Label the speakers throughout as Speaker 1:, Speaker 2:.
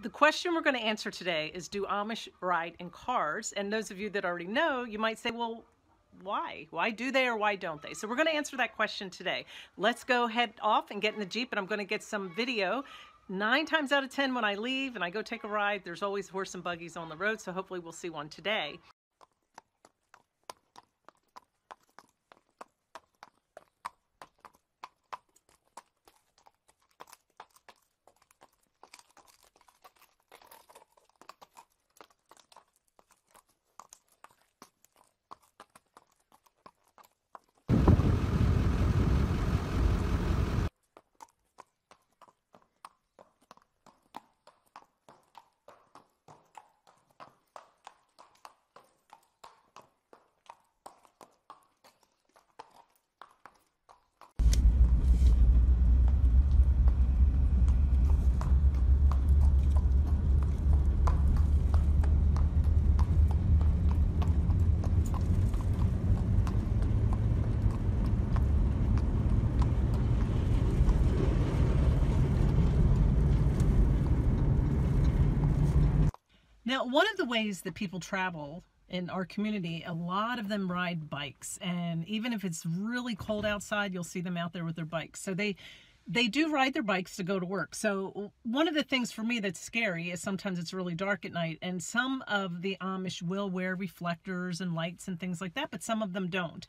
Speaker 1: The question we're going to answer today is, do Amish ride in cars? And those of you that already know, you might say, well, why? Why do they or why don't they? So we're going to answer that question today. Let's go head off and get in the Jeep, and I'm going to get some video. 9 times out of 10 when I leave and I go take a ride, there's always horse and buggies on the road, so hopefully we'll see one today. Now, one of the ways that people travel in our community, a lot of them ride bikes, and even if it's really cold outside, you'll see them out there with their bikes. So they do ride their bikes to go to work. So one of the things for me that's scary is sometimes it's really dark at night, and some of the Amish will wear reflectors and lights and things like that, but some of them don't.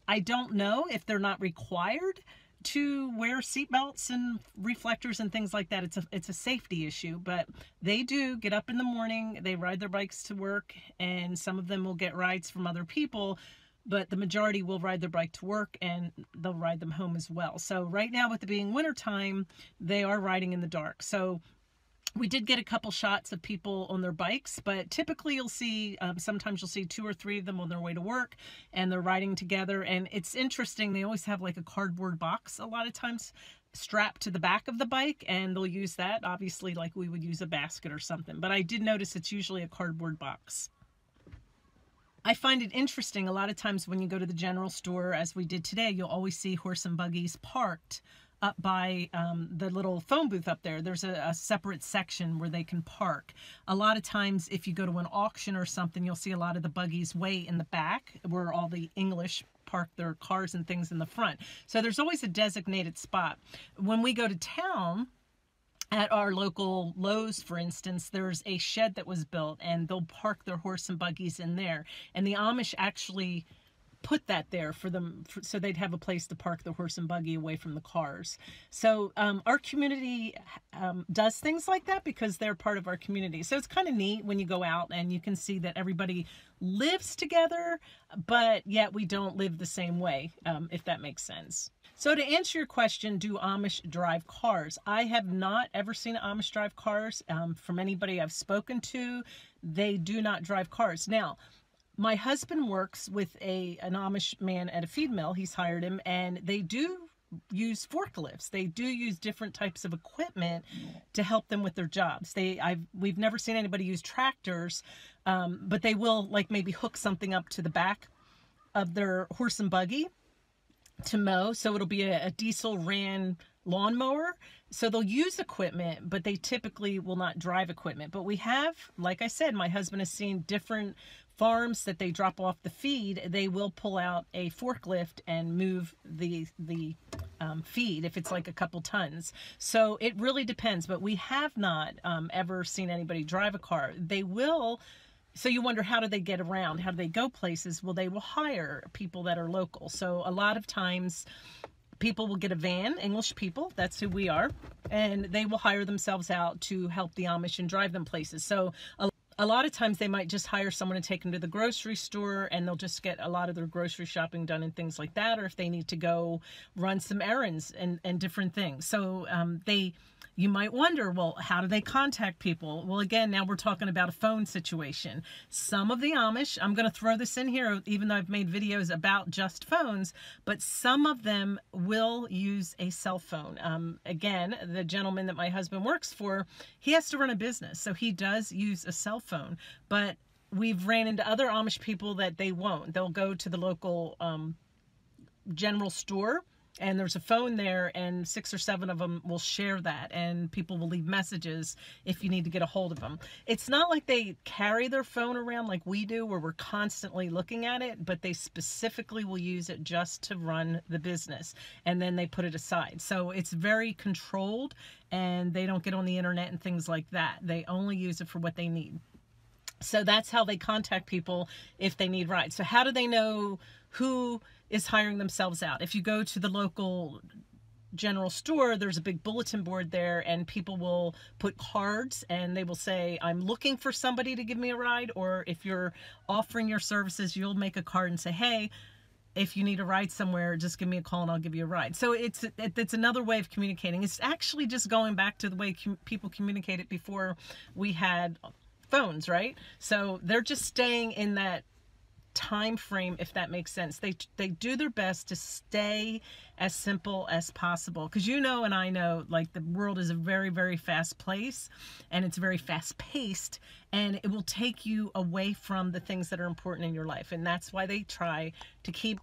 Speaker 1: I don't know if they're not required to wear seatbelts and reflectors and things like that. It's a safety issue, but they do get up in the morning, they ride their bikes to work, and some of them will get rides from other people, but the majority will ride their bike to work and they'll ride them home as well. So right now, with it being winter time, they are riding in the dark. So we did get a couple shots of people on their bikes, but typically you'll see, sometimes you'll see 2 or 3 of them on their way to work, and they're riding together. And it's interesting, they always have like a cardboard box a lot of times strapped to the back of the bike, and they'll use that, obviously, like we would use a basket or something. But I did notice it's usually a cardboard box. I find it interesting, a lot of times when you go to the general store, as we did today, you'll always see horse and buggies parked up by the little phone booth up there. There's a separate section where they can park. A lot of times if you go to an auction or something, you'll see a lot of the buggies way in the back where all the English park their cars and things in the front. So there's always a designated spot. When we go to town, at our local Lowe's, for instance, there's a shed that was built, and they'll park their horse and buggies in there. And the Amish actually put that there for them, so they'd have a place to park the horse and buggy away from the cars. So our community does things like that because they're part of our community. So it's kind of neat when you go out and you can see that everybody lives together, but yet we don't live the same way, if that makes sense. So to answer your question, do Amish drive cars? I have not ever seen Amish drive cars. From anybody I've spoken to, they do not drive cars. Now, my husband works with an Amish man at a feed mill. He's hired him, and they do use forklifts. They do use different types of equipment to help them with their jobs. We've never seen anybody use tractors, but they will like maybe hook something up to the back of their horse and buggy to mow. So it'll be a diesel ran lawnmower. So they'll use equipment, but they typically will not drive equipment. But we have, like I said, my husband has seen different farms that they drop off the feed. They will pull out a forklift and move the feed if it's like a couple tons. So it really depends, but we have not ever seen anybody drive a car. They will. So you wonder, how do they get around? How do they go places? Well, they will hire people that are local. So a lot of times people will get a van, English people, that's who we are, and they will hire themselves out to help the Amish and drive them places. So a lot of times they might just hire someone to take them to the grocery store, and they'll just get a lot of their grocery shopping done and things like that, or if they need to go run some errands and different things. So you might wonder, well, how do they contact people? Well, again, now we're talking about a phone situation. Some of the Amish, I'm going to throw this in here, even though I've made videos about just phones, but some of them will use a cell phone. Again, the gentleman that my husband works for, he has to run a business, so he does use a cell phone, but we've ran into other Amish people that they won't. They'll go to the local general store and there's a phone there, and 6 or 7 of them will share that, and people will leave messages if you need to get a hold of them. It's not like they carry their phone around like we do, where we're constantly looking at it, but they specifically will use it just to run the business, and then they put it aside. So it's very controlled, and they don't get on the internet and things like that. They only use it for what they need. So that's how they contact people if they need rides. So how do they know who is hiring themselves out? If you go to the local general store, there's a big bulletin board there, and people will put cards, and they will say, I'm looking for somebody to give me a ride. Or if you're offering your services, you'll make a card and say, hey, if you need a ride somewhere, just give me a call and I'll give you a ride. So it's another way of communicating. It's actually just going back to the way people communicated before we had phones, right? So they're just staying in that time frame, if that makes sense. They do their best to stay as simple as possible, because you know, and I know, like, the world is a very, very fast place, and it's very fast paced, and it will take you away from the things that are important in your life. And that's why they try to keep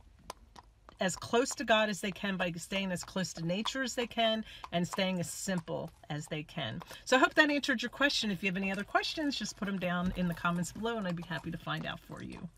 Speaker 1: as close to God as they can by staying as close to nature as they can and staying as simple as they can. So I hope that answered your question. If you have any other questions, just put them down in the comments below, and I'd be happy to find out for you.